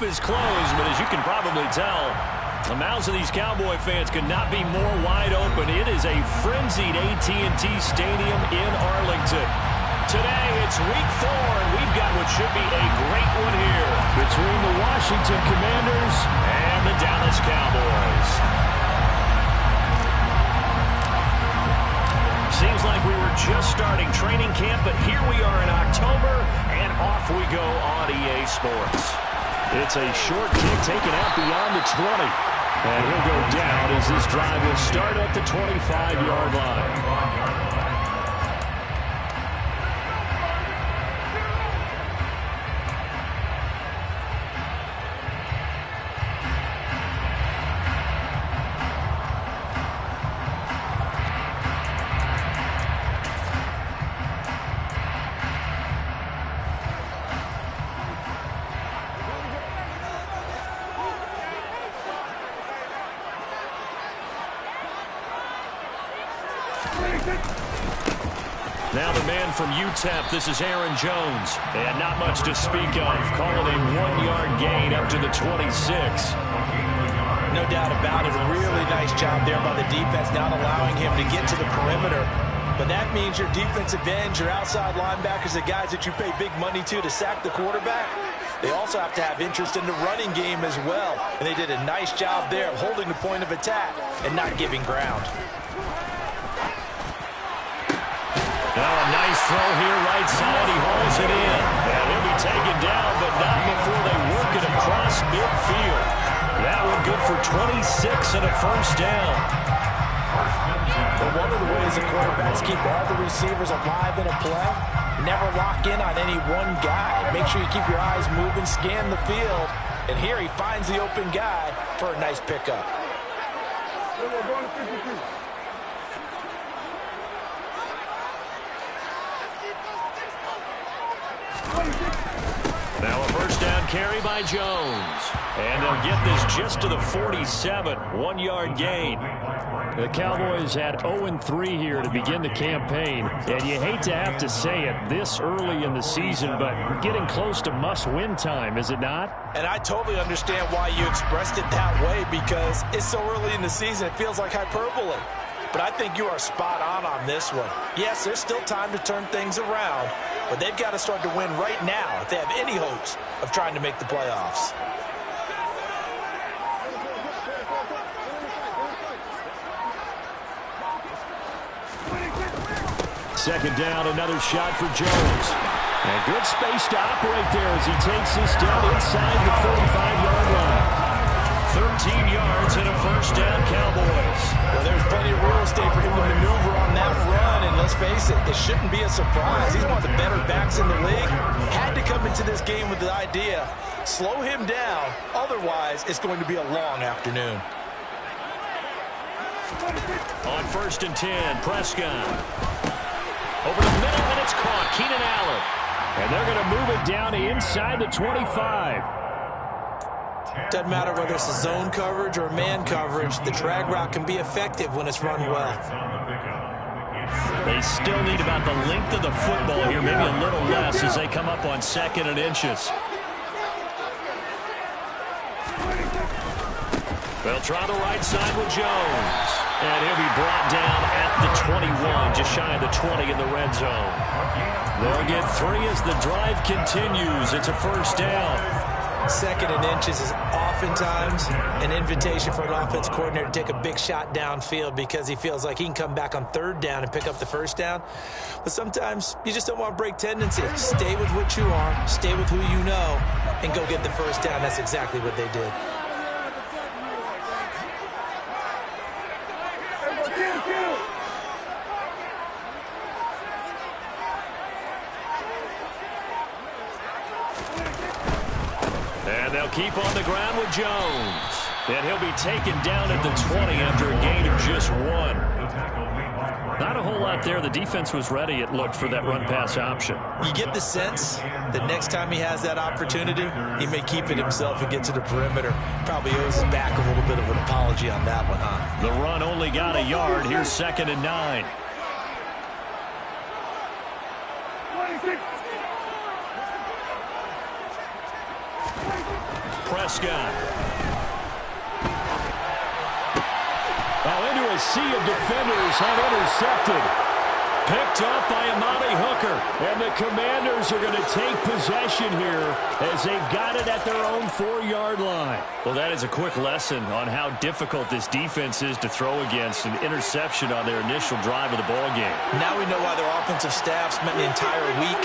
is closed, but as you can probably tell, the mouths of these Cowboy fans could not be more wide open. It is a frenzied AT&T Stadium in Arlington. Today, it's week 4, and we've got what should be a great one here between the Washington Commanders and the Dallas Cowboys. Seems like we were just starting training camp, but here we are in October, and off we go on EA Sports. It's a short kick taken out beyond the 20. And he'll go down as this drive will start at the 25-yard line. Now the man from UTEP, this is Aaron Jones. And not much to speak of, calling a 1-yard gain up to the 26. No doubt about it. A really nice job there by the defense, not allowing him to get to the perimeter. But that means your defensive ends, your outside linebackers, the guys that you pay big money to sack the quarterback, they also have to have interest in the running game as well. And they did a nice job there of holding the point of attack and not giving ground. Now a nice throw here, right side. He hauls it in. And he'll be taken down, but not before they work it across midfield. That one good for 26 and a first down. But one of the ways the quarterbacks keep all the receivers alive in a play, never lock in on any one guy. Make sure you keep your eyes moving, scan the field. And here he finds the open guy for a nice pickup. Now a first down carry by Jones. And they'll get this just to the 47, 1-yard gain. The Cowboys had 0-3 here to begin the campaign. And you hate to have to say it this early in the season, but we're getting close to must-win time, is it not? And I totally understand why you expressed it that way, because it's so early in the season, it feels like hyperbole. But I think you are spot on this one. Yes, there's still time to turn things around, but they've got to start to win right now if they have any hopes of trying to make the playoffs. Second down, another shot for Jones. And good space to operate there as he takes this down inside the 45-yard line. 13 yards and a first down, Cowboys. Well, there's plenty of real estate for him to maneuver on that run, and let's face it, it shouldn't be a surprise. He's one of the better backs in the league. Had to come into this game with the idea, slow him down, otherwise it's going to be a long afternoon. On 1st and 10, Prescott. Over the middle, and it's caught. Keenan Allen. And they're going to move it down inside the 25. Doesn't matter whether it's a zone coverage or man coverage, the drag route can be effective when it's run well. They still need about the length of the football here, maybe a little less as they come up on 2nd and inches. They'll try the right side with Jones. And he'll be brought down at the 21, just shy of the 20 in the red zone. They'll get 3 as the drive continues. It's a first down. 2nd and inches is oftentimes an invitation for an offense coordinator to take a big shot downfield because he feels like he can come back on 3rd down and pick up the first down. But sometimes you just don't want to break tendency. Stay with what you are, stay with who you know, and go get the first down. That's exactly what they did. And they'll keep on the ground with Jones. And he'll be taken down at the 20 after a gain of just 1. Not a whole lot there. The defense was ready, it looked, for that run-pass option. You get the sense that next time he has that opportunity, he may keep it himself and get to the perimeter. Probably owes his back a little bit of an apology on that one, huh? The run only got a yard. Here's 2nd and 9. Prescott. Now into a sea of defenders and intercepted. Picked up by Amani Hooker. And the Commanders are going to take possession here as they've got it at their own 4-yard line. Well, that is a quick lesson on how difficult this defense is to throw against. An interception on their initial drive of the ball game. Now we know why their offensive staff spent the entire week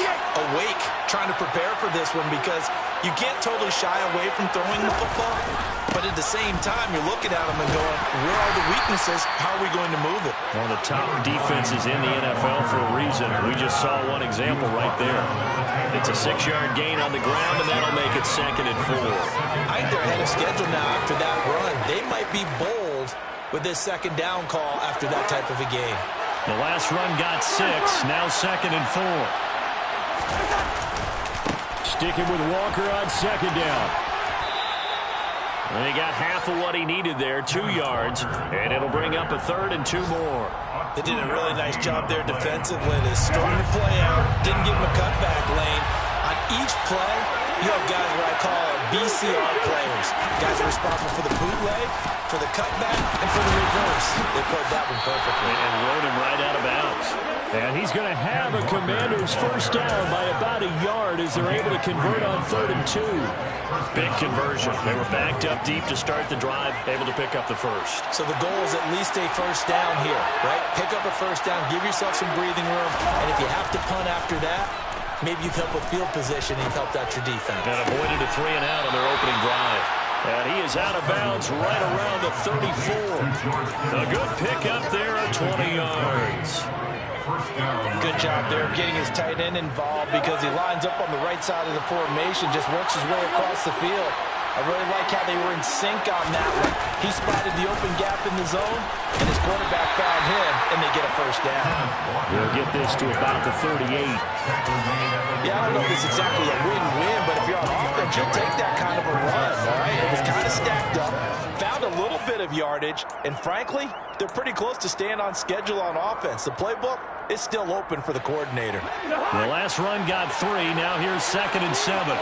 awake trying to prepare for this one, because you can't totally shy away from throwing the football. But at the same time, you're looking at them and going, where are the weaknesses? How are we going to move it? One of the top defenses in the NFL for a reason. We just saw one example right there. It's a 6-yard gain on the ground, and that'll make it 2nd and 4. I think they're ahead of schedule now after that run. They might be bold with this 2nd down call after that type of a game. The last run got 6, now 2nd and 4. Sticking with Walker on 2nd down. And he got half of what he needed there, 2 yards, and it'll bring up a 3rd and 2 more. They did a really nice job there defensively. They started to play out, didn't give him a cutback lane. On each play, you have guys what I call BCR players. Guys are responsible for the bootleg, for the cutback, and for the reverse. They played that one perfectly. And rode him right out of bounds. And he's going to have a Commanders 1st down by about a yard as they're able to convert on 3rd and 2. Big conversion. They were backed up deep to start the drive, able to pick up the 1st. So the goal is at least a 1st down here, right? Pick up a 1st down, give yourself some breathing room, and if you have to punt after that, maybe you've helped with field position and you've helped out your defense. And avoided a 3 and out on their opening drive. And he is out of bounds right around the 34. A good pickup there at 20 yards. Good job there of getting his tight end involved, because he lines up on the right side of the formation, just works his way across the field. I really like how they were in sync on that one. He spotted the open gap in the zone, and his quarterback found him, and they get a 1st down. We'll get this to about the 38. Yeah, I don't know if it's exactly a win-win, but if you're on offense, you'll take that kind of a run, all right? It was kind of stacked up, found a little bit of yardage, and frankly, they're pretty close to staying on schedule on offense. The playbook is still open for the coordinator. The last run got 3. Now here's 2nd and 7.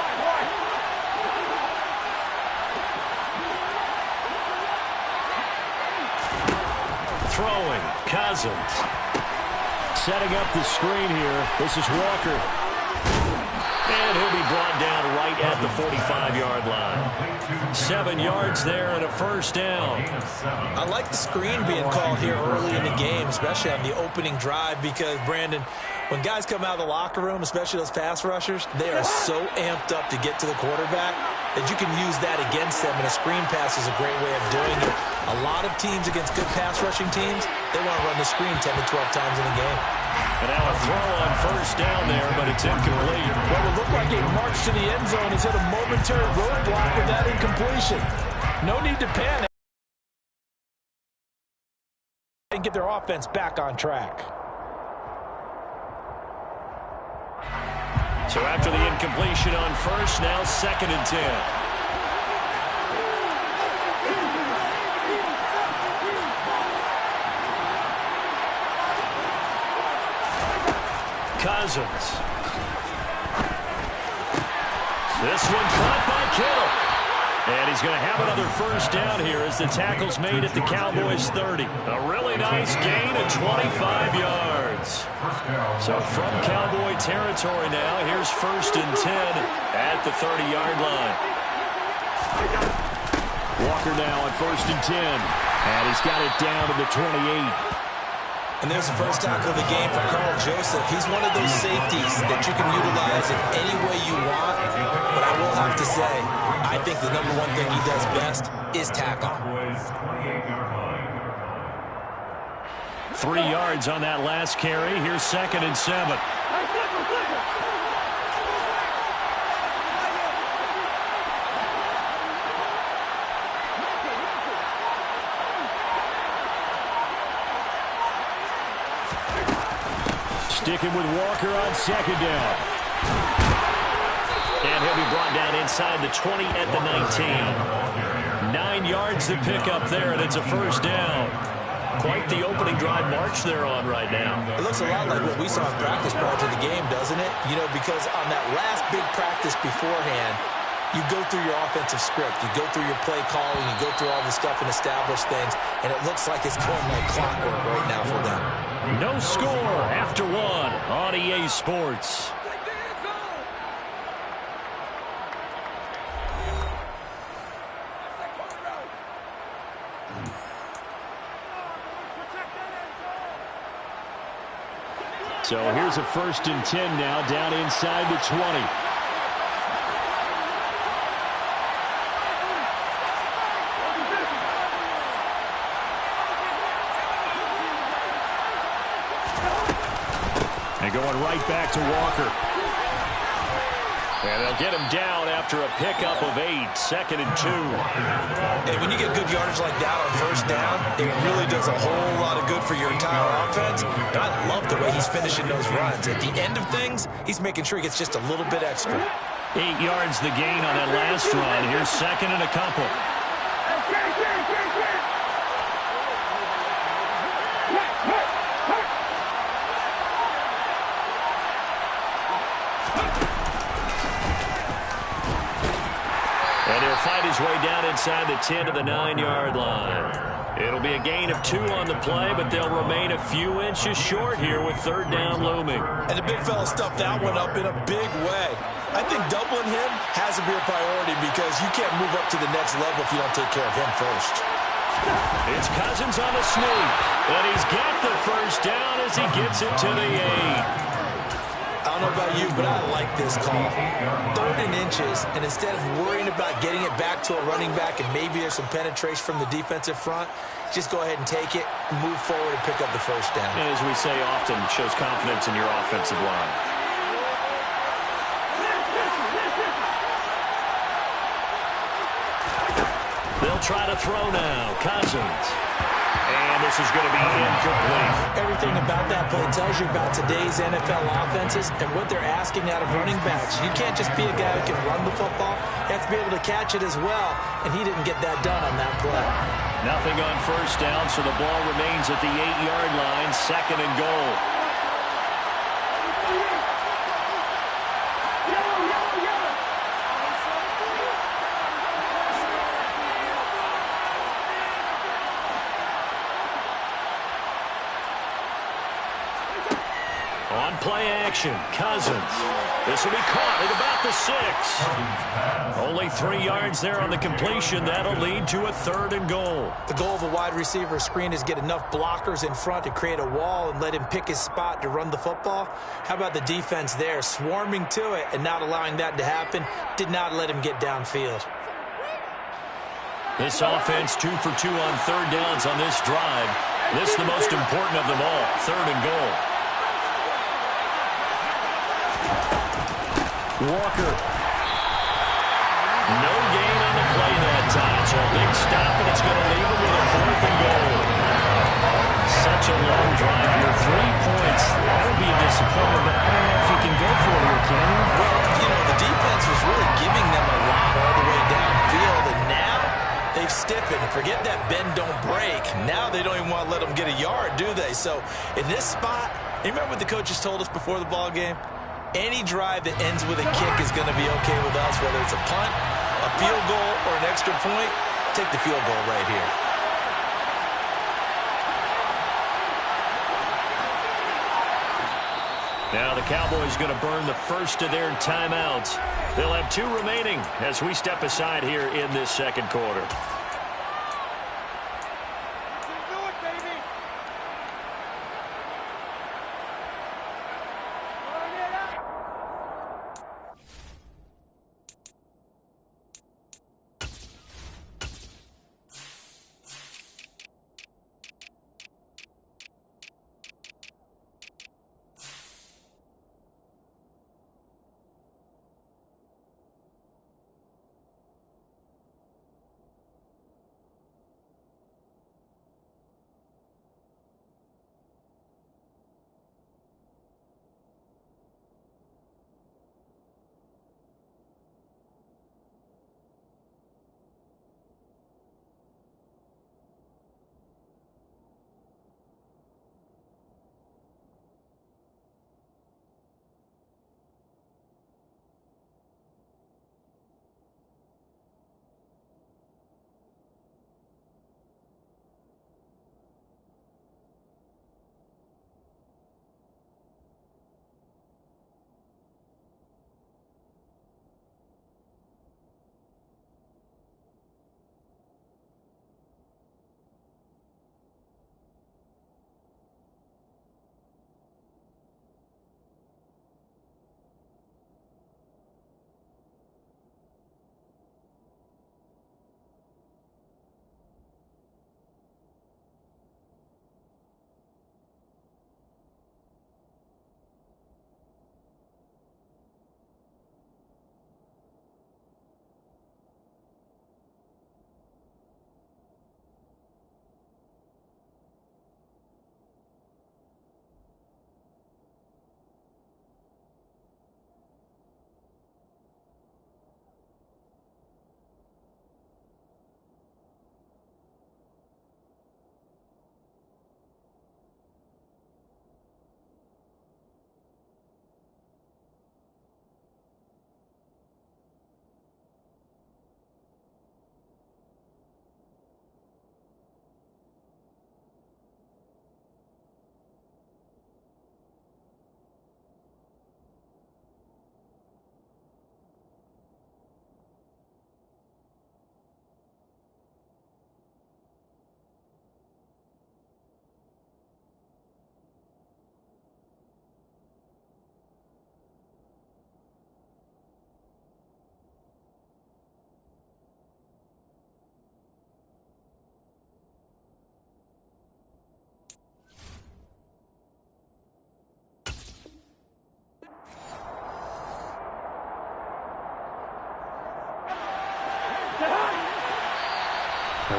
Throwing, Cousins. Setting up the screen here. This is Walker. And he'll be brought down right at the 45-yard line. 7 yards there and a 1st down. I like the screen being called here early in the game, especially on the opening drive, because, Brandon, when guys come out of the locker room, especially those pass rushers, they are so amped up to get to the quarterback that you can use that against them, and a screen pass is a great way of doing it. A lot of teams against good pass rushing teams, they want to run the screen 10 to 12 times in a game. And now a throw on 1st down there, but it's incomplete. What would look like a march to the end zone is hit a momentary roadblock with that incompletion. No need to panic and get their offense back on track. So after the incompletion on 1st, now 2nd and 10. Cousins. This one caught by Kittle. And he's going to have another 1st down here as the tackle's made at the Cowboys 30. A really nice gain of 25 yards. So from Cowboy territory now, here's 1st and 10 at the 30-yard line. Walker now on 1st and 10. And he's got it down to the 28. And there's the first tackle of the game for Carl Joseph. He's one of those safeties that you can utilize in any way you want. But I will have to say, I think the number one thing he does best is tackle. 3 yards on that last carry. Here's 2nd and 7. Sticking with Walker on 2nd down. And he'll be brought down inside the 20 at the 19. 9 yards to pick up there, and it's a 1st down. Quite the opening drive march they're on right now. It looks a lot like what we saw in practice prior to the game, doesn't it? You know, because on that last big practice beforehand, You go through your offensive script. You go through your play calling. You go through all the stuff and establish things, and it looks like it's going like clockwork right now for them. No score after one on EA Sports. So here's a 1st and 10 now, down inside the 20. And going right back to Walker. And they'll get him down after a pickup of 8, 2nd and 2. And when you get good yardage like that on 1st down, it really does a whole lot of good for your entire offense. And I love the way he's finishing those runs. At the end of things, he's making sure he gets just a little bit extra. 8 yards the gain on that last run. Here's 2nd and a couple. Fight his way down inside the 10 to the 9-yard line. It'll be a gain of 2 on the play, but they'll remain a few inches short here with 3rd down looming. And the big fella stuffed that one up in a big way. I think doubling him has to be a priority because you can't move up to the next level if you don't take care of him first. It's Cousins on a sneak, and he's got the 1st down as he gets it to the 8. I don't know about you, but I like this call. 3rd and inches, and instead of worrying about getting it back to a running back and maybe there's some penetration from the defensive front, just go ahead and take it, move forward, and pick up the 1st down. And as we say often, shows confidence in your offensive line. They'll try to throw now. Cousins. And this is going to be incomplete. Everything about that play tells you about today's NFL offenses and what they're asking out of running backs. You can't just be a guy who can run the football. You have to be able to catch it as well, and he didn't get that done on that play. Nothing on 1st down, so the ball remains at the 8-yard line, 2nd and goal. On play action, Cousins. This will be caught at about the 6. Only 3 yards there on the completion. That'll lead to a 3rd and goal. The goal of a wide receiver screen is get enough blockers in front to create a wall and let him pick his spot to run the football. How about the defense there, swarming to it and not allowing that to happen? Did not let him get downfield. This offense 2 for 2 on 3rd downs on this drive. This is the most important of them all, 3rd and goal. Walker. No gain on the play that time, so a big stop, and it's going to leave him with a 4th and goal. Such a long drive here, 3 points. That would be a disappointment, but I don't know if you can go for it here, can you? Well, you know, the defense was really giving them a lot all the way downfield, and now they've stiffened. Forget that bend, don't break. Now they don't even want to let them get a yard, do they? So in this spot, you remember what the coaches told us before the ball game? Any drive that ends with a kick is going to be okay with us, whether it's a punt, a field goal, or an extra point. Take the field goal right here. Now the Cowboys going to burn the 1st of their timeouts. They'll have 2 remaining as we step aside here in this 2nd quarter.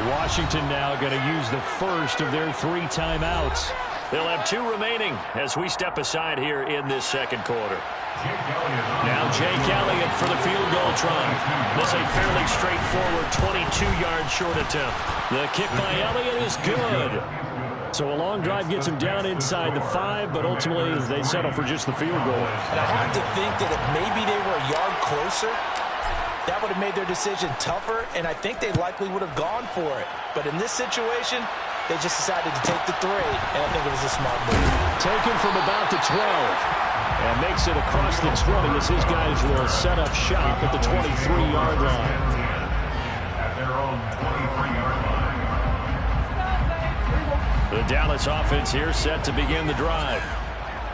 Washington now going to use the first of their 3 timeouts. They'll have 2 remaining as we step aside here in this second quarter. Now Jake Elliott for the field goal try. This a fairly straightforward 22-yard short attempt. The kick by Elliott is good. So a long drive gets him down inside the 5, but ultimately they settle for just the field goal. And I have to think that if maybe they were a yard closer, that would have made their decision tougher, and I think they likely would have gone for it. But in this situation, they just decided to take the 3, and I think it was a smart move. Taken from about the 12, and makes it across the 20 as his guys will set up shop at the 23-yard line. At their own 23-yard line. The Dallas offense here set to begin the drive.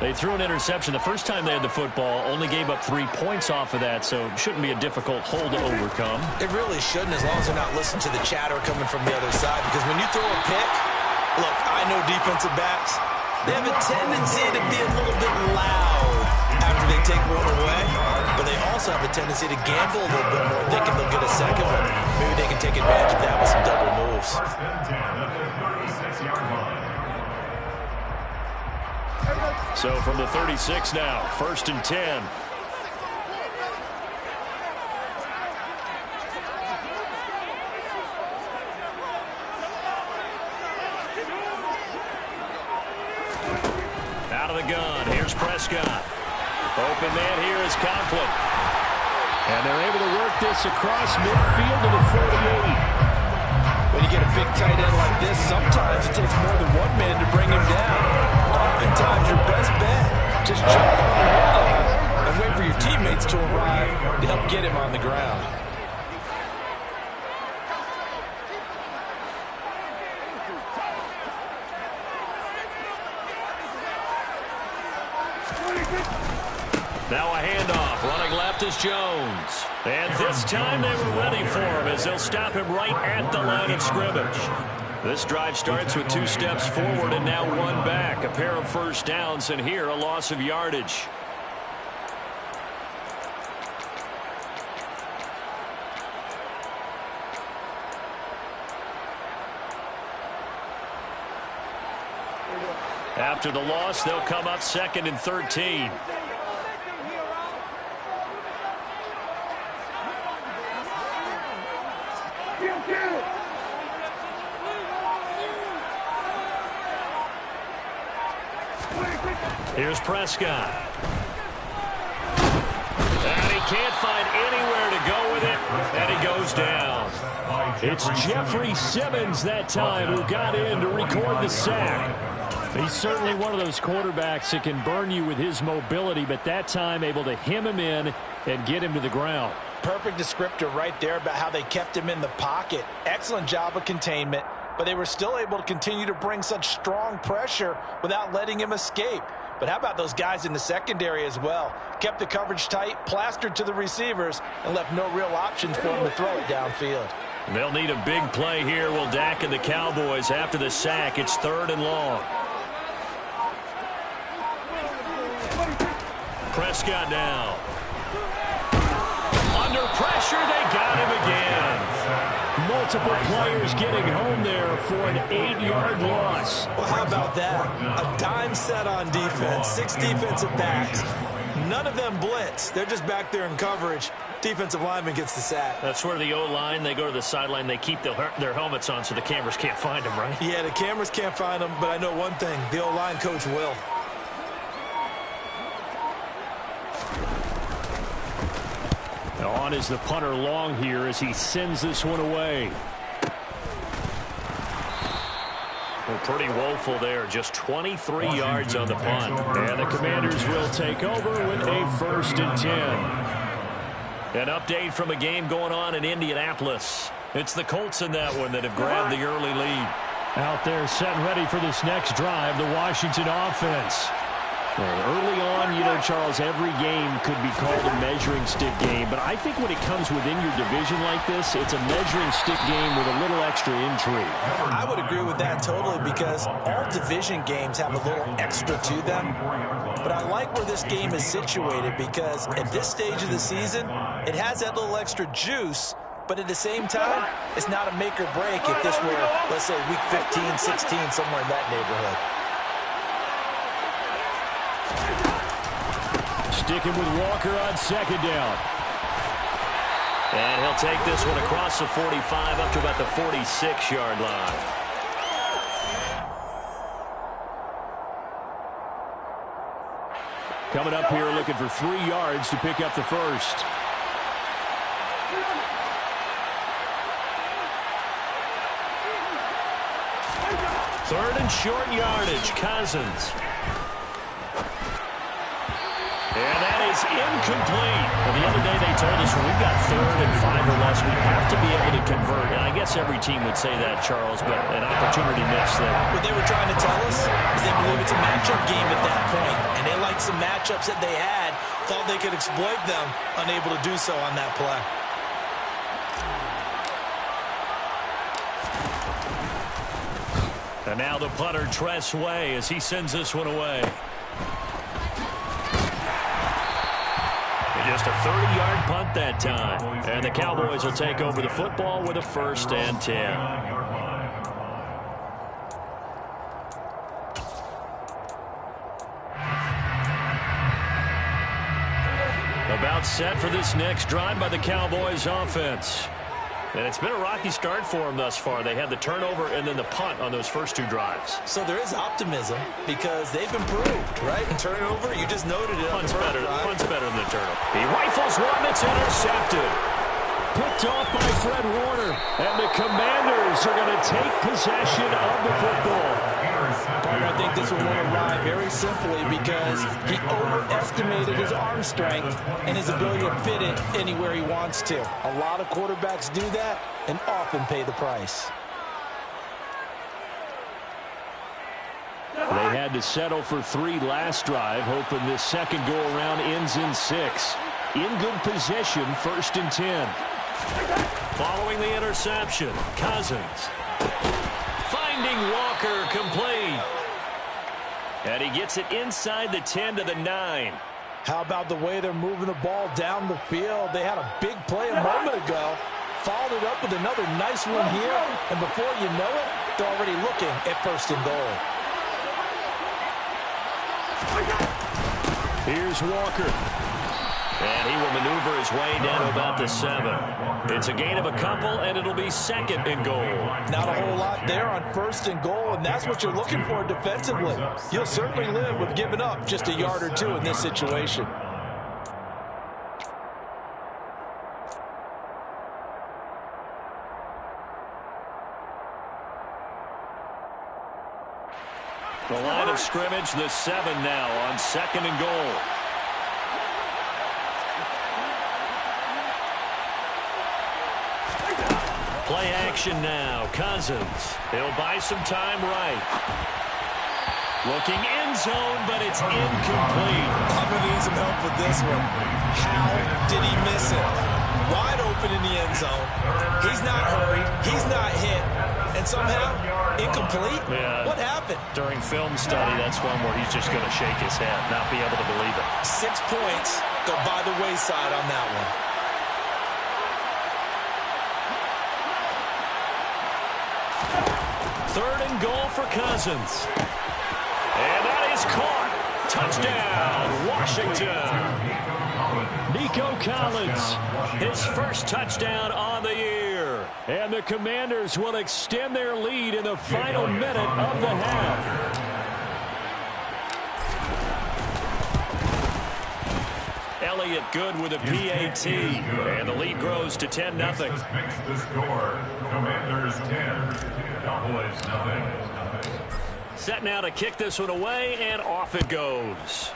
They threw an interception the first time they had the football, only gave up 3 points off of that, so it shouldn't be a difficult hole to overcome. It really shouldn't, as long as they're not listening to the chatter coming from the other side, because when you throw a pick, look, I know defensive backs, they have a tendency to be a little bit loud after they take one away, but they also have a tendency to gamble a little bit more, thinking they'll get a second one. Maybe they can take advantage of that with some double moves. First and 10 at their 36-yard line. So from the 36 now, 1st and 10. Out of the gun, here's Prescott. Open man here is Conklin. And they're able to work this across midfield to the 48. When you get a big tight end like this, sometimes it takes more than one man to bring him down. Oftentimes, your best bet, just jump on the line and wait for your teammates to arrive to help get him on the ground. Now a handoff. Running left is Jones. And this time they were ready for him as they'll stop him right at the line of scrimmage. This drive starts with 2 steps forward and now 1 back. A pair of first downs, and here a loss of yardage. After the loss, they'll come up 2nd and 13. Here's Prescott. And he can't find anywhere to go with it, and he goes down. It's Jeffrey Simmons that time who got in to record the sack. He's certainly one of those quarterbacks that can burn you with his mobility, but that time able to hem him in and get him to the ground. Perfect descriptor right there about how they kept him in the pocket. Excellent job of containment, but they were still able to continue to bring such strong pressure without letting him escape. But how about those guys in the secondary as well? Kept the coverage tight, plastered to the receivers, and left no real options for him to throw it downfield. They'll need a big play here, will Dak and the Cowboys after the sack. It's 3rd and long. Prescott now. Under pressure, they got him again. Multiple players getting home there for an 8-yard loss. Well, how about that? A dime set on defense, 6 defensive backs. None of them blitz. They're just back there in coverage. Defensive lineman gets the sack. That's where the O-line, they go to the sideline, they keep their helmets on so the cameras can't find them, right? Yeah, the cameras can't find them, but I know one thing. The O-line coach will. On is the punter long here as he sends this one away. Well, pretty woeful there. Just 23 yards on the punt. And the Commanders will take over with a 1st and 10. An update from a game going on in Indianapolis. It's the Colts in that one that have grabbed the early lead. Out there set and ready for this next drive, the Washington offense. Well, early on, you know, Charles, every game could be called a measuring stick game. But I think when it comes within your division like this, it's a measuring stick game with a little extra intrigue. I would agree with that totally because all division games have a little extra to them. But I like where this game is situated because at this stage of the season, it has that little extra juice But at the same time, it's not a make or break if this were, let's say, week 15, 16, somewhere in that neighborhood. Sticking with Walker on second down. And he'll take this one across the 45 up to about the 46-yard line. Coming up here looking for 3 yards to pick up the first. Third and short yardage, Cousins. And that is incomplete. Well, the other day they told us when we've got 3rd and 5 or less, we have to be able to convert. And I guess every team would say that, Charles, but an opportunity missed there. What they were trying to tell us is they believe it's a matchup game at that point. And they liked some matchups that they had, thought they could exploit them, unable to do so on that play. And now the punter, Tress Way, as he sends this one away. Just a 30-yard punt that time. And the Cowboys will take over the football with a 1st and 10. About set for this next drive by the Cowboys offense. And it's been a rocky start for them thus far. They had the turnover and then the punt on those first 2 drives. So there is optimism because they've improved, right? And turnover, you just noted it. Punt's better than the turnover. He rifles one that's intercepted. Picked off by Fred Warner. And the Commanders are going to take possession of the football. I think this one won't arrive very simply because he overestimated his arm strength and his ability to fit it anywhere he wants to. A lot of quarterbacks do that and often pay the price. They had to settle for 3 last drive, hoping this second go-around ends in 6. In good position, 1st and 10. Following the interception, Cousins. Finding Walker, complete. And he gets it inside the 10 to the 9. How about the way they're moving the ball down the field? They had a big play a moment ago. Followed it up with another nice one here. And before you know it, they're already looking at 1st and goal. Here's Walker. And he will maneuver his way down to about the 7. It's a gain of a couple, and it'll be 2nd and goal. Not a whole lot there on 1st and goal, and that's what you're looking for defensively. You'll certainly live with giving up just a yard or 2 in this situation. The line of scrimmage, the 7 now on 2nd and goal. Play action now. Cousins. He'll buy some time right. Looking end zone, but it's incomplete. I'm going to need some help with this one. How did he miss it? Wide open in the end zone. He's not hurried. He's not hit. And somehow, incomplete? Yeah. What happened? During film study, that's one where he's just going to shake his head, not be able to believe it. 6 points go by the wayside on that one. Third and goal for Cousins. And that is caught. Touchdown, Washington. Nico Collins, his first touchdown on the year. And the Commanders will extend their lead in the final minute of the half. Elliott good with a PAT. And the lead grows to 10-0. Makes the score. Commanders 10. Cowboys 9. Set now to kick this one away, and off it goes.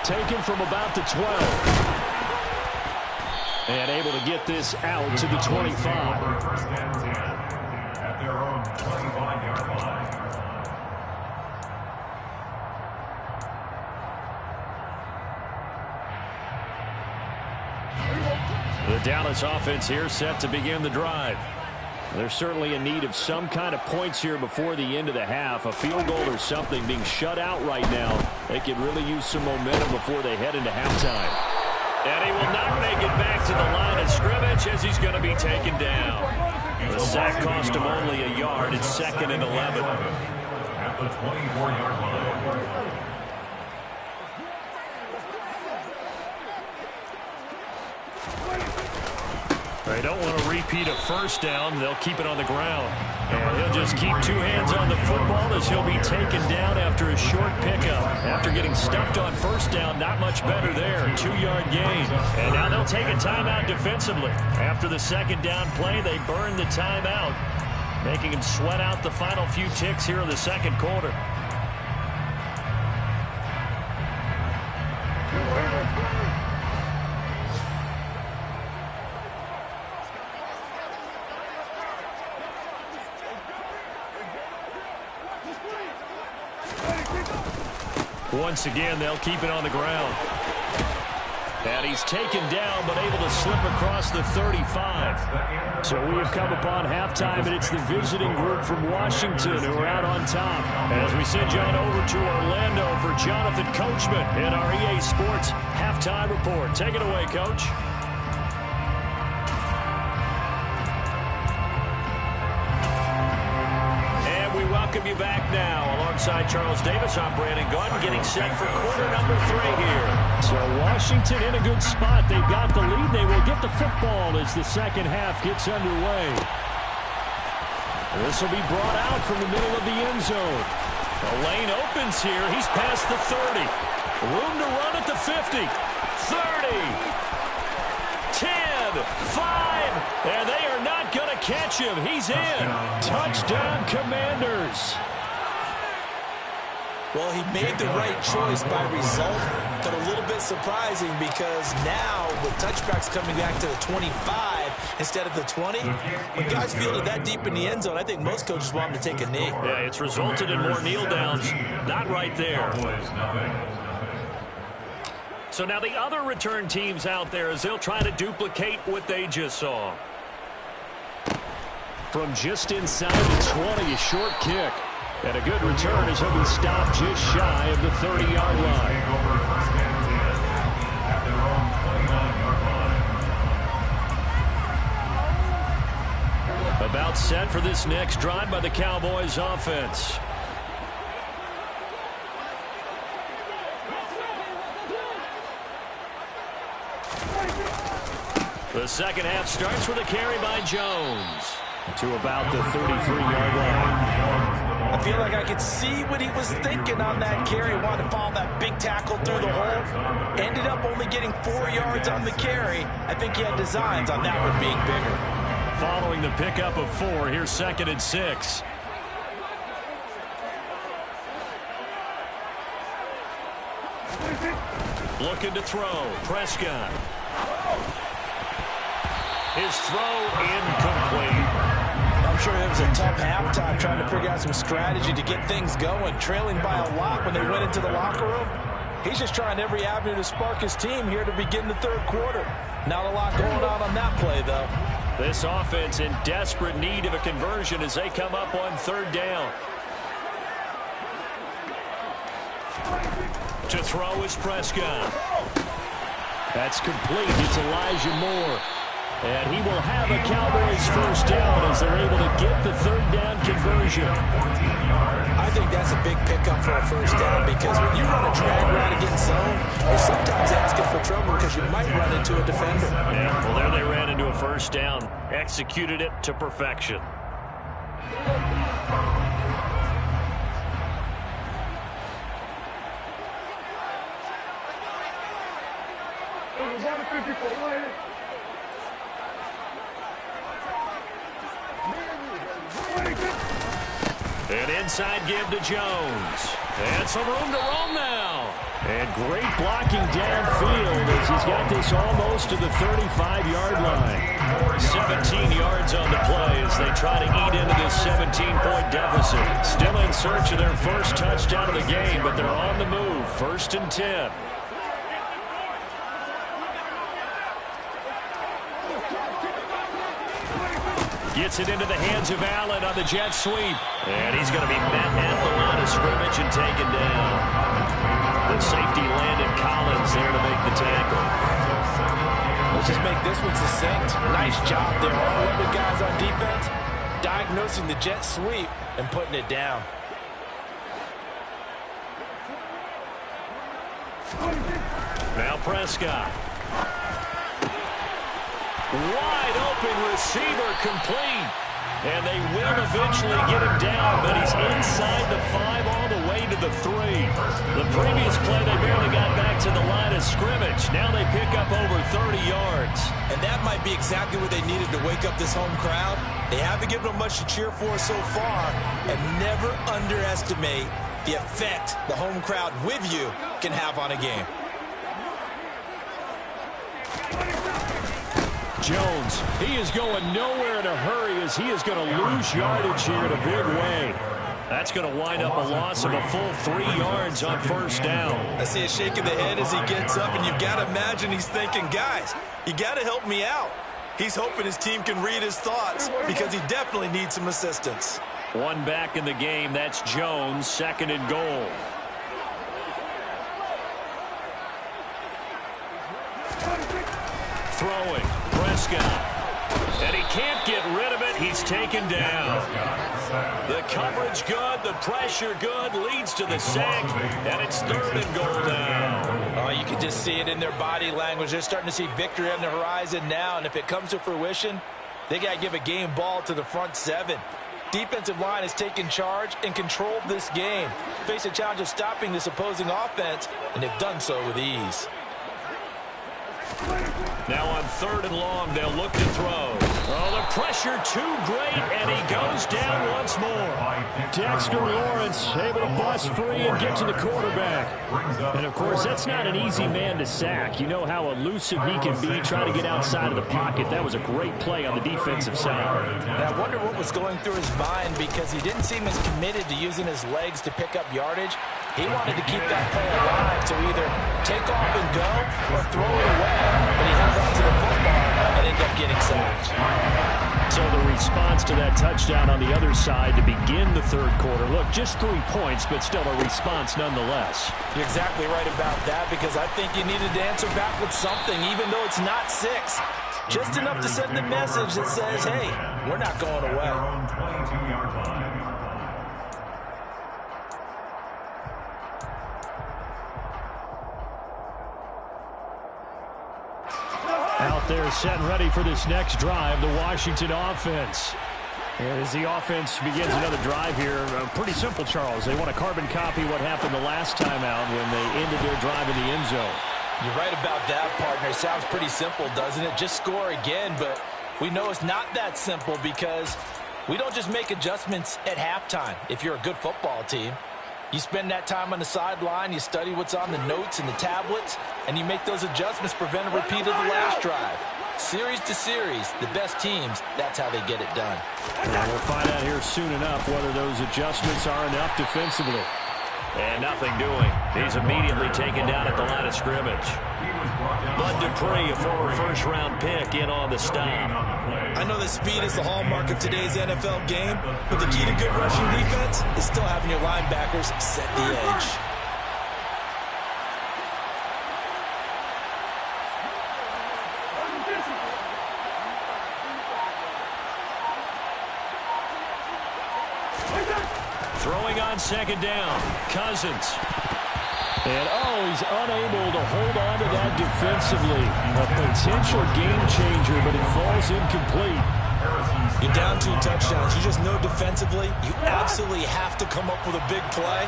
Taken from about the 12. And able to get this out to the 25. First and 10 at their own 25-yard line. The Dallas offense here set to begin the drive. They're certainly in need of some kind of points here before the end of the half. A field goal or something. Being shut out right now, they could really use some momentum before they head into halftime. And he will not make it back to the line of scrimmage as he's going to be taken down. The sack cost him only a yard. It's 2nd and 11. At the 24-yard line. They don't want to repeat a first down. They'll keep it on the ground. And he'll just keep 2 hands on the football as he'll be taken down after a short pickup. After getting stuffed on first down, not much better there. 2-yard gain. And now they'll take a timeout defensively. After the 2nd down play, they burn the timeout, making him sweat out the final few ticks here in the 2nd quarter. Once again, they'll keep it on the ground. And he's taken down, but able to slip across the 35. So we have come upon halftime, and it's the visiting group from Washington who are out on top. As we send you on over to Orlando for Jonathan Coachman in our EA Sports halftime report. Take it away, Coach. Welcome you back now. Alongside Charles Davis, I'm Brandon Gordon, getting set for quarter number 3 here. So Washington in a good spot. They've got the lead. They will get the football as the 2nd half gets underway. This will be brought out from the middle of the end zone. The lane opens here. He's past the 30. Room to run at the 50. 30. 10. 5. And they are not going to catch him. He's in. Touchdown, Commanders. Well, he made the right choice by result, but a little bit surprising because now with touchbacks coming back to the 25 instead of the 20, when guys fielded that deep in the end zone, I think most coaches want them to take a knee. Yeah, it's resulted in more kneel downs. Not right there. So now the other return teams out there as they'll try to duplicate what they just saw. From just inside the 20, a short kick. And a good return as he'll be stopped just shy of the 30-yard line. About set for this next drive by the Cowboys offense. The 2nd half starts with a carry by Jones to about the 33-yard line. I feel like I could see what he was thinking on that carry. Wanted to follow that big tackle through the hole. Ended up only getting 4 yards on the carry. I think he had designs on that one being bigger. Following the pickup of 4, here's 2nd and 6. Looking to throw. Prescott. His throw incomplete. I'm sure it was a tough halftime trying to figure out some strategy to get things going. Trailing by a lot when they went into the locker room. He's just trying every avenue to spark his team here to begin the 3rd quarter. Not a lot going on that play, though. This offense in desperate need of a conversion as they come up on 3rd down. To throw is Prescott. That's complete. It's Elijah Moore. And he will have a Cowboys first down as they're able to get the 3rd down conversion. I think that's a big pickup for a first down because when you run a drag route against zone, you're sometimes asking for trouble because you might run into a defender. Yeah, well, there they ran into a first down. Executed it to perfection. An inside give to Jones. And some room to roam now. And great blocking downfield as he's got this almost to the 35-yard line. 17 yards on the play as they try to eat into this 17-point deficit. Still in search of their first touchdown of the game, but they're on the move. 1st and 10. Gets it into the hands of Allen on the jet sweep. And he's going to be met at the line of scrimmage and taken down. The safety Landon Collins there to make the tackle. Let's just make this one succinct. Nice job there. All 11 guys on defense, diagnosing the jet sweep and putting it down. Now Prescott. Wide open receiver, complete. And they will eventually get him down, but he's inside the 5 all the way to the 3. The previous play, they barely got back to the line of scrimmage. Now they pick up over 30 yards. And that might be exactly what they needed to wake up this home crowd. They haven't given them much to cheer for so far, and never underestimate the effect the home crowd with you can have on a game. Jones, he is going nowhere in a hurry as he is going to lose yardage here in a big way. That's going to wind up a loss of a full 3 yards on first down. I see a shake of the head as he gets up, and you've got to imagine he's thinking, guys, you got to help me out. He's hoping his team can read his thoughts because he definitely needs some assistance. One back in the game, that's Jones, 2nd and goal. Throwing, Prescott. And he can't get rid of it. He's taken down. The coverage good, the pressure good, leads to the sack, and it's 3rd and goal now. Oh, you can just see it in their body language. They're starting to see victory on the horizon now, and if it comes to fruition, they got to give a game ball to the front 7. Defensive line has taken charge and controlled this game. Face a challenge of stopping this opposing offense, and they've done so with ease. Now on 3rd and long, they'll look to throw. Oh, the pressure too great, and he goes down once more. Dexter Lawrence able to bust free and get to the quarterback. And, of course, that's not an easy man to sack. You know how elusive he can be trying to get outside of the pocket. That was a great play on the defensive side. Now, I wonder what was going through his mind because he didn't seem as committed to using his legs to pick up yardage. He wanted to keep that play alive to either take off and go or throw it away, but he held on to the football and ended up getting sacked. So the response to that touchdown on the other side to begin the 3rd quarter. Look, just 3 points, but still a response nonetheless. You're exactly right about that because I think you needed to answer back with something, even though it's not 6. Just enough to send the message that says, hey, we're not going away. Out there set and ready for this next drive, the Washington offense. And as the offense begins another drive here, pretty simple, Charles. They want to carbon copy what happened the last time out when they ended their drive in the end zone. You're right about that, partner. It sounds pretty simple, doesn't it? Just score again, but we know it's not that simple because we don't just make adjustments at halftime if you're a good football team. You spend that time on the sideline, you study what's on the notes and the tablets, and you make those adjustments, prevent a repeat of the last drive. Series to series, the best teams, that's how they get it done. And we'll find out here soon enough whether those adjustments are enough defensively. And nothing doing. He's immediately taken down at the line of scrimmage. MADDEN23, a former first-round pick, in on the stop. I know that speed is the hallmark of today's NFL game, but the key to good rushing defense is still having your linebackers set the edge. Throwing on 2nd down, Cousins. And, he's unable to hold on to that defensively. A potential game changer, but it falls incomplete. You're down 2 touchdowns. You just know defensively, you absolutely have to come up with a big play.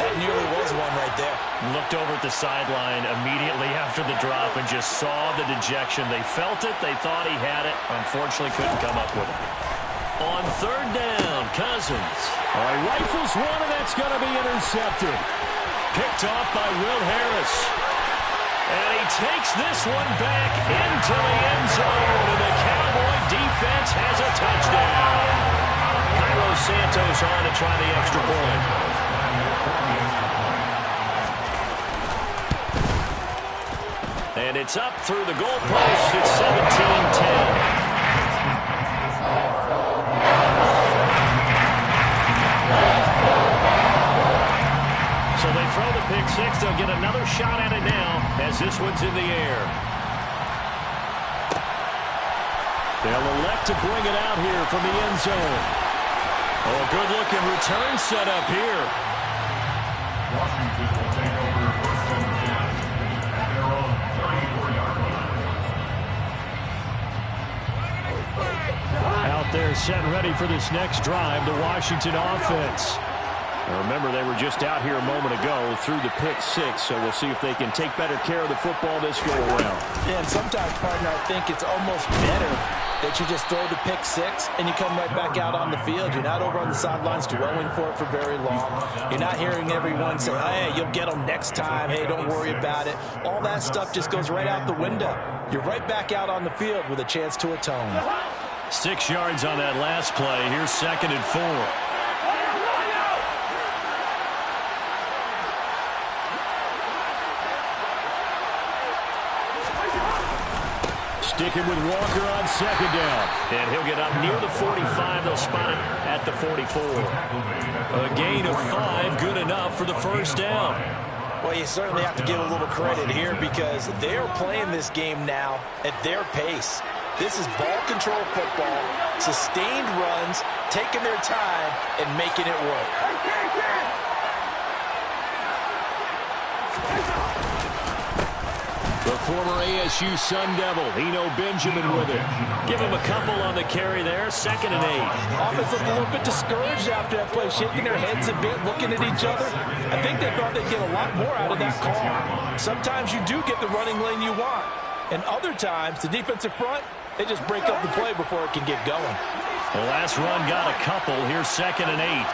That nearly was one right there. Looked over at the sideline immediately after the drop and just saw the dejection. They felt it. They thought he had it. Unfortunately, couldn't come up with it. On 3rd down, Cousins. He rifles one, and that's going to be intercepted. Picked off by Will Harris. And he takes this one back into the end zone, and the Cowboy defense has a touchdown. Cairo Santos on to try the extra point. And it's up through the goalpost. It's 17-10. So they throw the pick 6. They'll get another shot at it now as this one's in the air. They'll elect to bring it out here from the end zone. Oh, good-looking return set up here. Washington will take over first and 10 at their own 34-yard line. Out there set ready for this next drive, the Washington offense. Now remember, they were just out here a moment ago through the pick six, so we'll see if they can take better care of the football this go-around. Yeah, and sometimes, partner, I think it's almost better that you just throw the pick six and you come right back out on the field. You're not over on the sidelines dwelling for it for very long. You're not hearing everyone say, hey, you'll get them next time. Hey, don't worry about it. All that stuff just goes right out the window. You're right back out on the field with a chance to atone. 6 yards on that last play. Here's 2nd and 4. Sticking with Walker on 2nd down. And he'll get up near the 45. They'll spot it at the 44. A gain of 5, good enough for the first down. Well, you certainly have to give a little credit here because they're playing this game now at their pace. This is ball control football, sustained runs, taking their time, and making it work. The former ASU Sun Devil, Eno Benjamin with it. Give him a couple on the carry there, 2nd and 8. Offense looked a little bit discouraged after that play, shaking their heads a bit, looking at each other. I think they thought they'd get a lot more out of that call. Sometimes you do get the running lane you want, and other times, the defensive front, they just break up the play before it can get going. The last run got a couple. Here's 2nd and 8.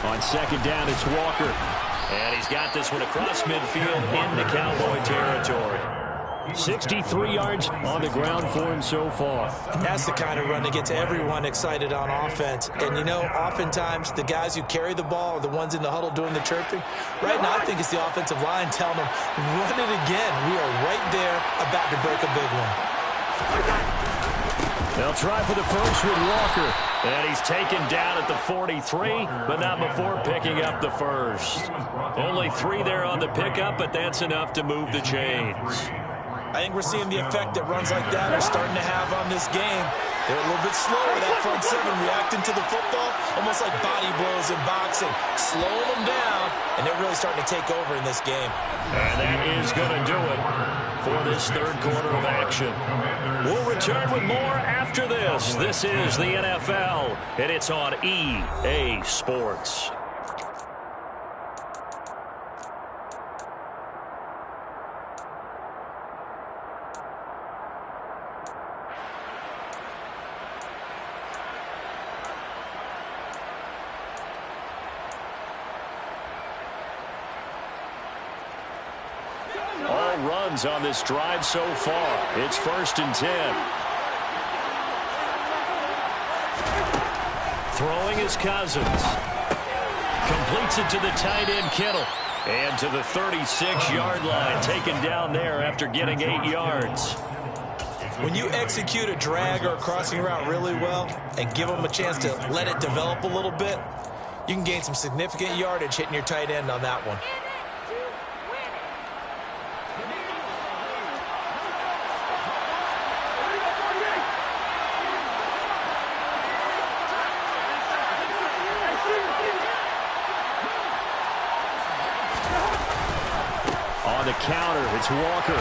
On 2nd down, it's Walker. And he's got this one across midfield into Cowboy territory. 63 yards on the ground for him so far. That's the kind of run that gets everyone excited on offense. And, you know, oftentimes the guys who carry the ball are the ones in the huddle doing the chirping. Right now, I think it's the offensive line telling them, run it again. We are right there about to break a big one. They'll try for the first with Walker. And he's taken down at the 43, but not before picking up the first. Only 3 there on the pickup, but that's enough to move the chains. I think we're seeing the effect that runs like that are starting to have on this game. They're a little bit slower, that front seven, reacting to the football, almost like body blows in boxing, slowing them down, and they're really starting to take over in this game. And that is going to do it for this 3rd quarter of action. We'll return with more after this. This is the NFL, and it's on EA Sports. All runs on this drive so far. It's 1st and 10. Throwing is Cousins. Completes it to the tight end, Kittle. And to the 36-yard line, taken down there after getting 8 yards. When you execute a drag or a crossing route really well and give them a chance to let it develop a little bit, you can gain some significant yardage hitting your tight end on that one. On the counter, it's Walker.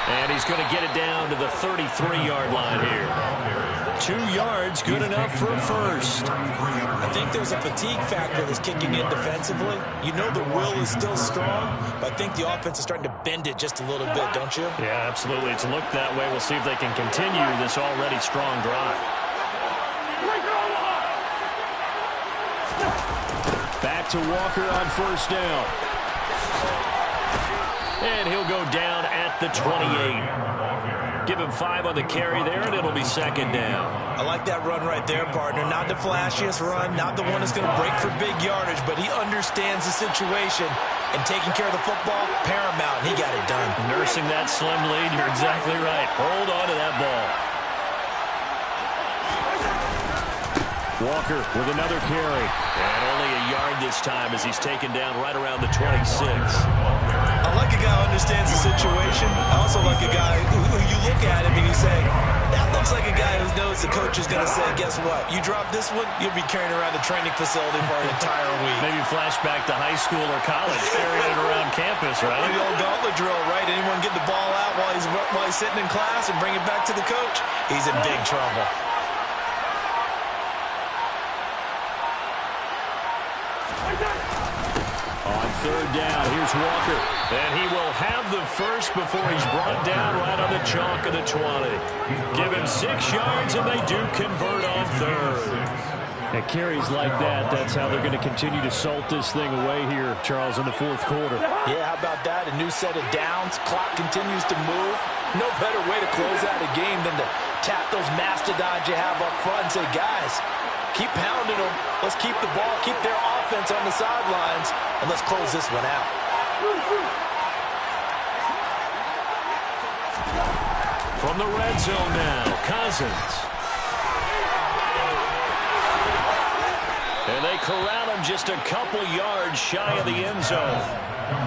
And he's going to get it down to the 33-yard line here. 2 yards, good enough for a first. I think there's a fatigue factor that's kicking in defensively. You know the will is still strong, but I think the offense is starting to bend it just a little bit, don't you? Yeah, absolutely. It's looked that way. We'll see if they can continue this already strong drive. Back to Walker on 1st down. And he'll go down at the 28. Give him 5 on the carry there, and it'll be 2nd down. I like that run right there, partner. Not the flashiest run, not the one that's going to break for big yardage, but he understands the situation, and taking care of the football, paramount, and he got it done. Nursing that slim lead, you're exactly right. Hold on to that ball. Walker with another carry. And only a yard this time as he's taken down right around the 26. I like a guy who understands the situation. I also like a guy who you look at him and you say, that looks like a guy who knows the coach is going to say, guess what? You drop this one, you'll be carrying around the training facility for an entire week. Maybe flashback to high school or college, carrying it around campus, right? The old gauntlet drill, right? Anyone get the ball out while he's sitting in class and bring it back to the coach? He's in big trouble. On third down, here's Walker. And he will have the first before he's brought down right on the chalk of the 20. Give him 6 yards, and they do convert on third. And carries like that, that's how they're going to continue to salt this thing away here, Charles, in the fourth quarter. Yeah, how about that? A new set of downs. Clock continues to move. No better way to close out a game than to tap those mastodons you have up front and say, guys, keep pounding them. Let's keep the ball, keep their offense on the sidelines, and let's close this one out. From the red zone now, Cousins. And they corral him just a couple yards shy of the end zone.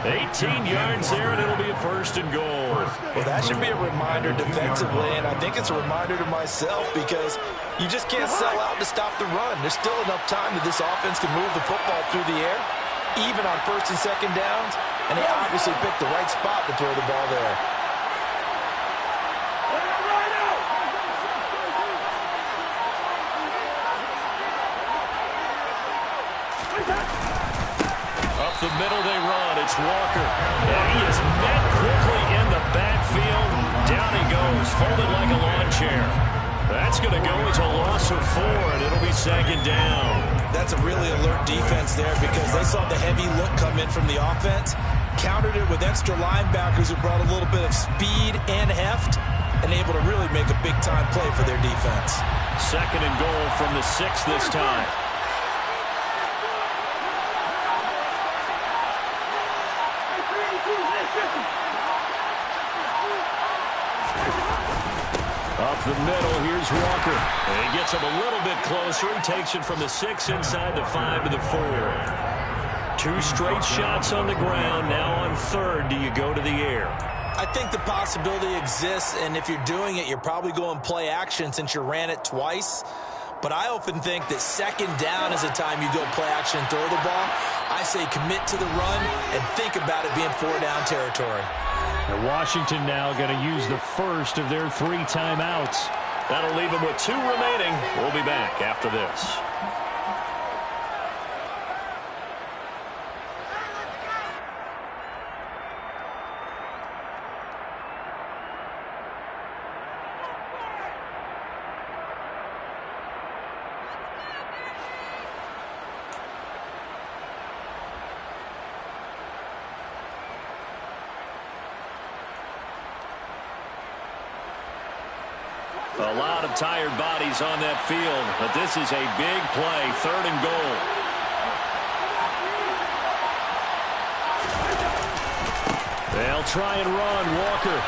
18 yards there, and it'll be a first and goal. Well, that should be a reminder defensively, and I think it's a reminder to myself because you just can't sell out to stop the run. There's still enough time that this offense can move the football through the air, even on first and second downs, and they obviously picked the right spot to throw the ball there. Up the middle they run. It's Walker. And he is met quickly in the backfield. Down he goes, folded like a lawn chair. That's going to go as a loss of 4, and it'll be second down. That's a really alert defense there because they saw the heavy look come in from the offense, countered it with extra linebackers who brought a little bit of speed and heft, and able to really make a big-time play for their defense. Second and goal from the 6 this time. Up the middle, here's Walker. And he gets him a little bit closer. He takes it from the 6 inside the 5 to the 4. 2 straight shots on the ground. Now on third, do you go to the air? I think the possibility exists, and if you're doing it, you're probably going play action since you ran it twice. But I often think that second down is the time you go play action and throw the ball. I say commit to the run and think about it being 4-down territory. And Washington now going to use the first of their 3 timeouts. That'll leave them with 2 remaining. We'll be back after this. A lot of tired bodies on that field, but this is a big play, 3rd and goal. They'll try and run, Walker.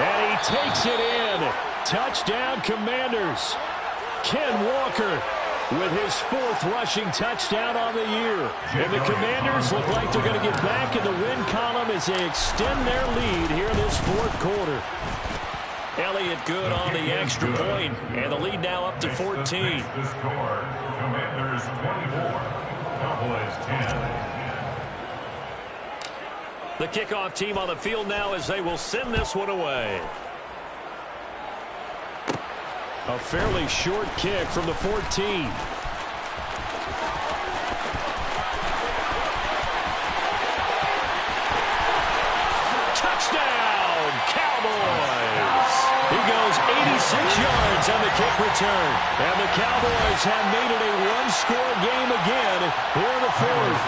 And he takes it in. Touchdown, Commanders. Ken Walker with his 4th rushing touchdown on the year. And the Commanders look like they're going to get back in the win column as they extend their lead here in this 4th quarter. Elliott good on the extra point, and the lead now up to 14. The score, Commanders 24, Cowboys 10. The kickoff team on the field now as they will send this one away. A fairly short kick from the 14. Touchdown, Cowboys! He goes 86 yards on the kick return. And the Cowboys have made it a 1-score game again here in the 4th.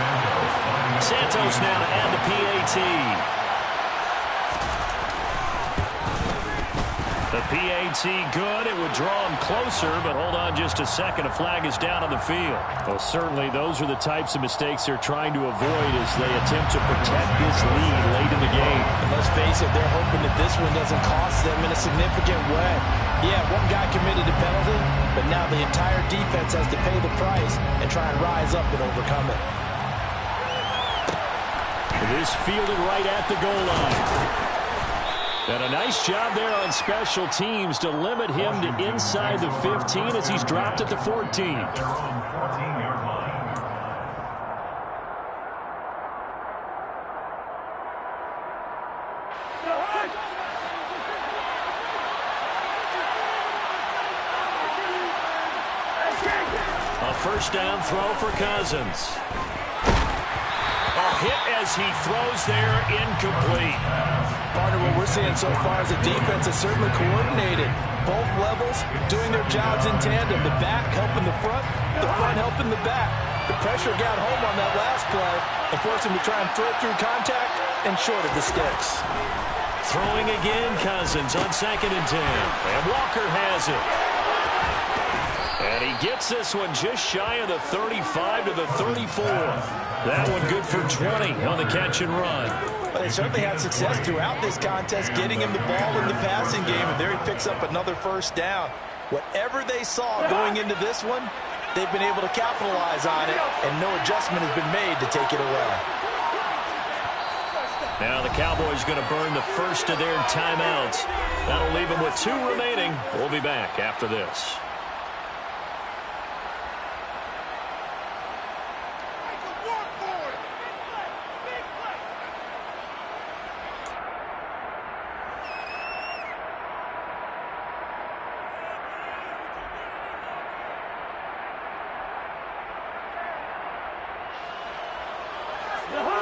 Santos now to add the PAT. The PAT good. It would draw him closer, but hold on just a second. A flag is down on the field. Well, certainly those are the types of mistakes they're trying to avoid as they attempt to protect this lead late in the game. And let's face it, they're hoping that this one doesn't cost them in a significant way. Yeah, one guy committed a penalty, but now the entire defense has to pay the price and try and rise up and overcome it. This fielded right at the goal line. And a nice job there on special teams to limit him to inside the 15 as he's dropped at the 14. Their own 14-yard line. A first down throw for Cousins. A hit as he throws there, incomplete. Partner, what we're seeing so far is the defense is certainly coordinated. Both levels doing their jobs in tandem. The back helping the front helping the back. The pressure got home on that last play and forced him to try and throw through contact and short of the sticks. Throwing again, Cousins on 2nd and 10. And Walker has it. And he gets this one just shy of the 35 to the 34. That one good for 20 on the catch and run. Well, they certainly had success throughout this contest getting him the ball in the passing game, and there he picks up another first down. Whatever they saw going into this one, they've been able to capitalize on it, and no adjustment has been made to take it away. Now the Cowboys going to burn the first of their timeouts. That'll leave them with 2 remaining. We'll be back after this.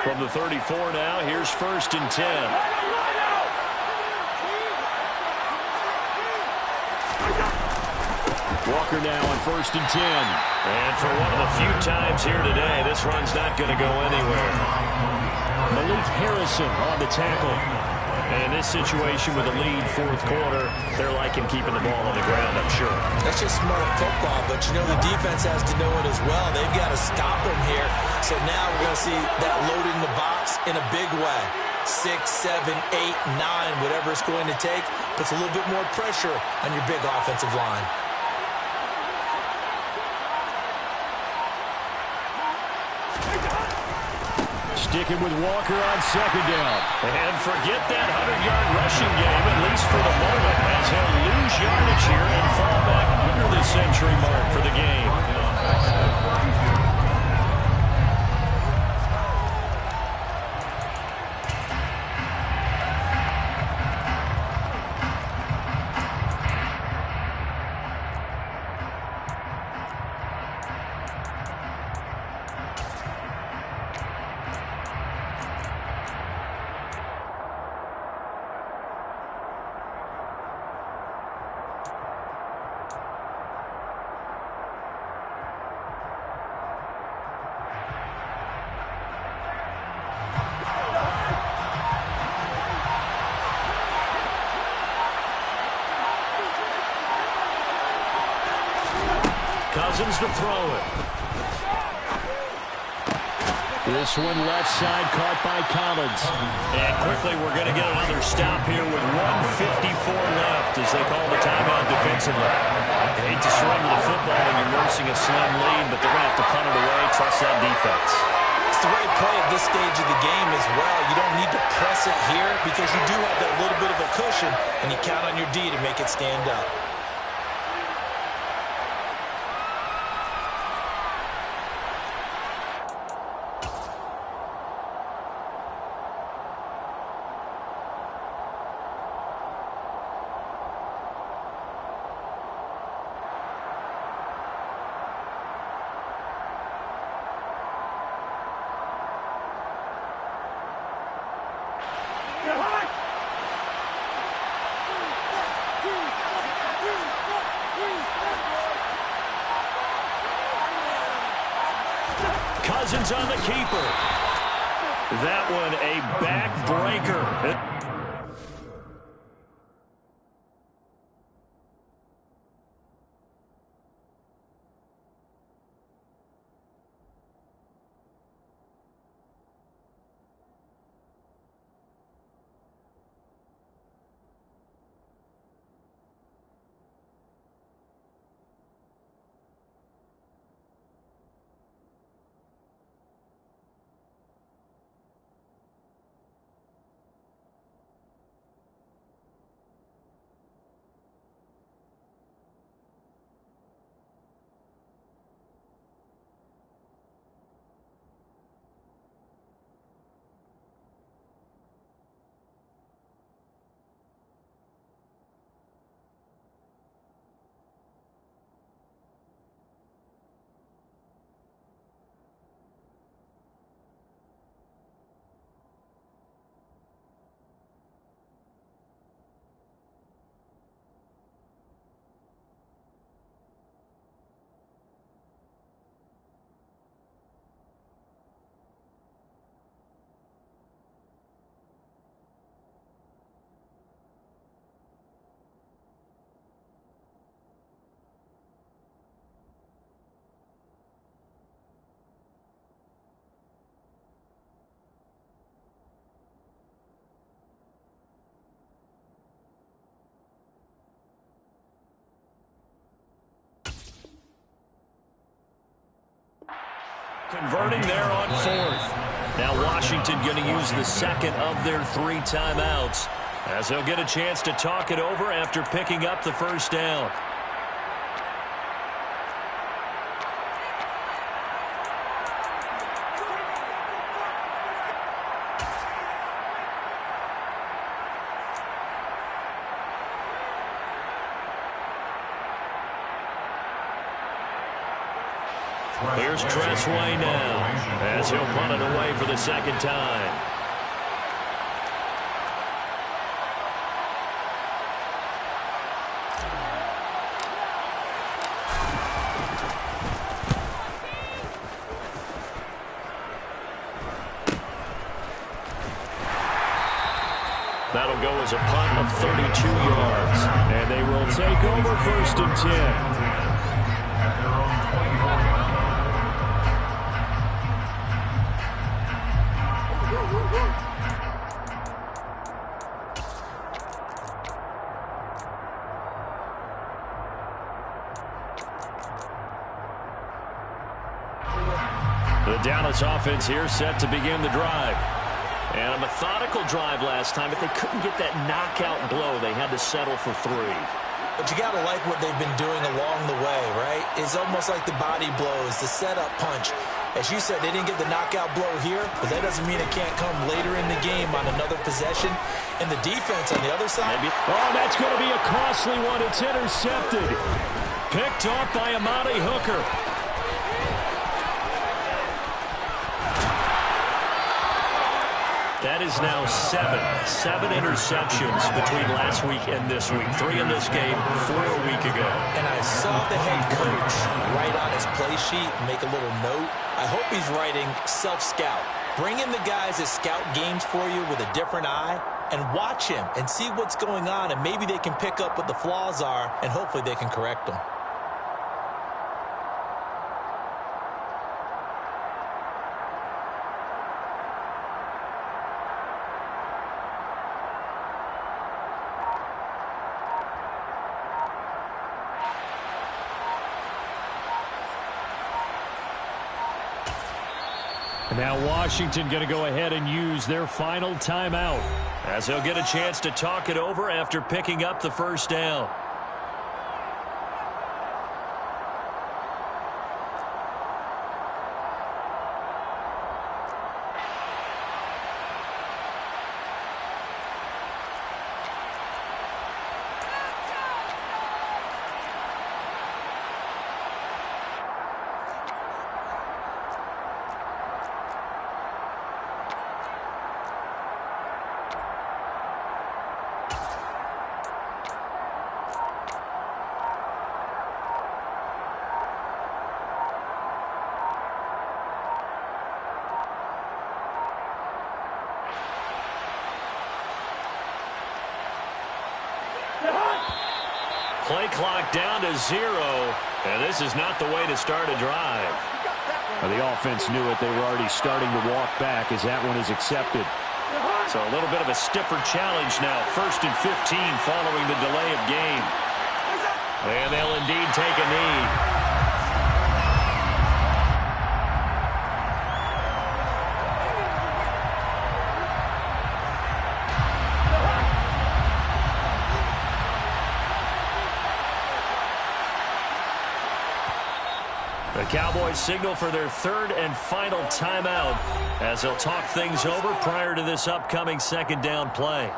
From the 34 now, here's 1st and 10. Walker now on 1st and 10. And for one of the few times here today, this run's not going to go anywhere. Malik Harrison on the tackle. And in this situation with a lead 4th quarter, they're liking keeping the ball on the ground, I'm sure. That's just smart football, but you know the defense has to know it as well. They've got to stop him here. So now we're going to see that load in the box in a big way. 6, 7, 8, 9, whatever it's going to take, puts a little bit more pressure on your big offensive line. Sticking with Walker on 2nd down. And forget that 100-yard rushing game, at least for the moment, as he'll lose yardage here and fall back under the century mark for the game. Cousins to throw it. This one left side caught by Collins. And quickly we're going to get another stop here with 1:54 left as they call the timeout defensively. I hate to surrender the football when you're nursing a slim lead, but they're going to have to punt it away, trust that defense. It's the right play at this stage of the game as well. You don't need to press it here because you do have that little bit of a cushion, and you count on your D to make it stand up. Cousins on the keeper. That one a backbreaker. Converting there on fourth. Now Washington going to use the second of their 3 timeouts as they'll get a chance to talk it over after picking up the first down. Here's Tressway now as he'll punt it away for the second time. That'll go as a punt of 32 yards. And they will take over 1st and 10. The Dallas offense here set to begin the drive. And a methodical drive last time, but they couldn't get that knockout blow. They had to settle for 3. But you got to like what they've been doing along the way, right? It's almost like the body blows, the setup punch. As you said, they didn't get the knockout blow here, but that doesn't mean it can't come later in the game on another possession. And the defense on the other side. Oh, that's going to be a costly one. It's intercepted. Picked off by Amani Hooker. That is now 7 interceptions between last week and this week. 3 in this game, 4 a week ago. And I saw the head coach write on his play sheet, make a little note. I hope he's writing self-scout. Bring in the guys that scout games for you with a different eye and watch him and see what's going on, and maybe they can pick up what the flaws are, and hopefully they can correct them. Now Washington going to go ahead and use their final timeout as they'll get a chance to talk it over after picking up the first down. Play clock down to 0, and this is not the way to start a drive. Well, the offense knew it. They were already starting to walk back as that one is accepted. So a little bit of a stiffer challenge now. 1st and 15 following the delay of game. And they'll indeed take a knee. The Cowboys signal for their 3rd and final timeout as they'll talk things over prior to this upcoming 2nd down play.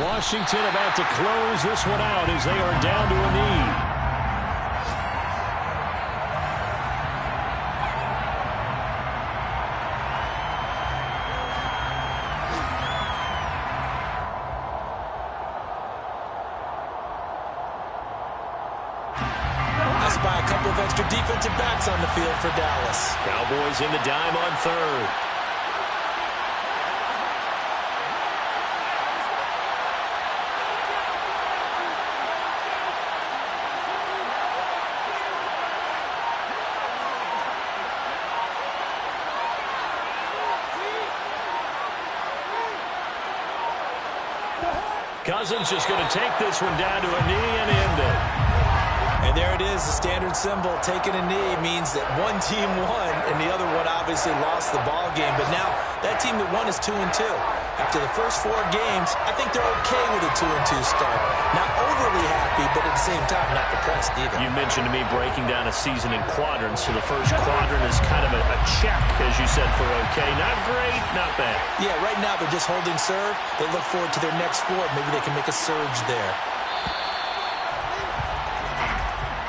Washington about to close this one out as they are down to a knee. By a couple of extra defensive backs on the field for Dallas. Cowboys in the dime on 3rd. Cousins just going to take this one down to a knee and end it. And there it is, the standard symbol. Taking a knee means that one team won, and the other one obviously lost the ball game. But now that team that won is 2-2. After the first 4 games, I think they're okay with a 2-2 start. Not overly happy, but at the same time, not depressed either. You mentioned to me breaking down a season in quadrants. So the first quadrant is kind of a check, as you said, for okay. Not great, not bad. Yeah, right now they're just holding serve. They look forward to their next 4. Maybe they can make a surge there.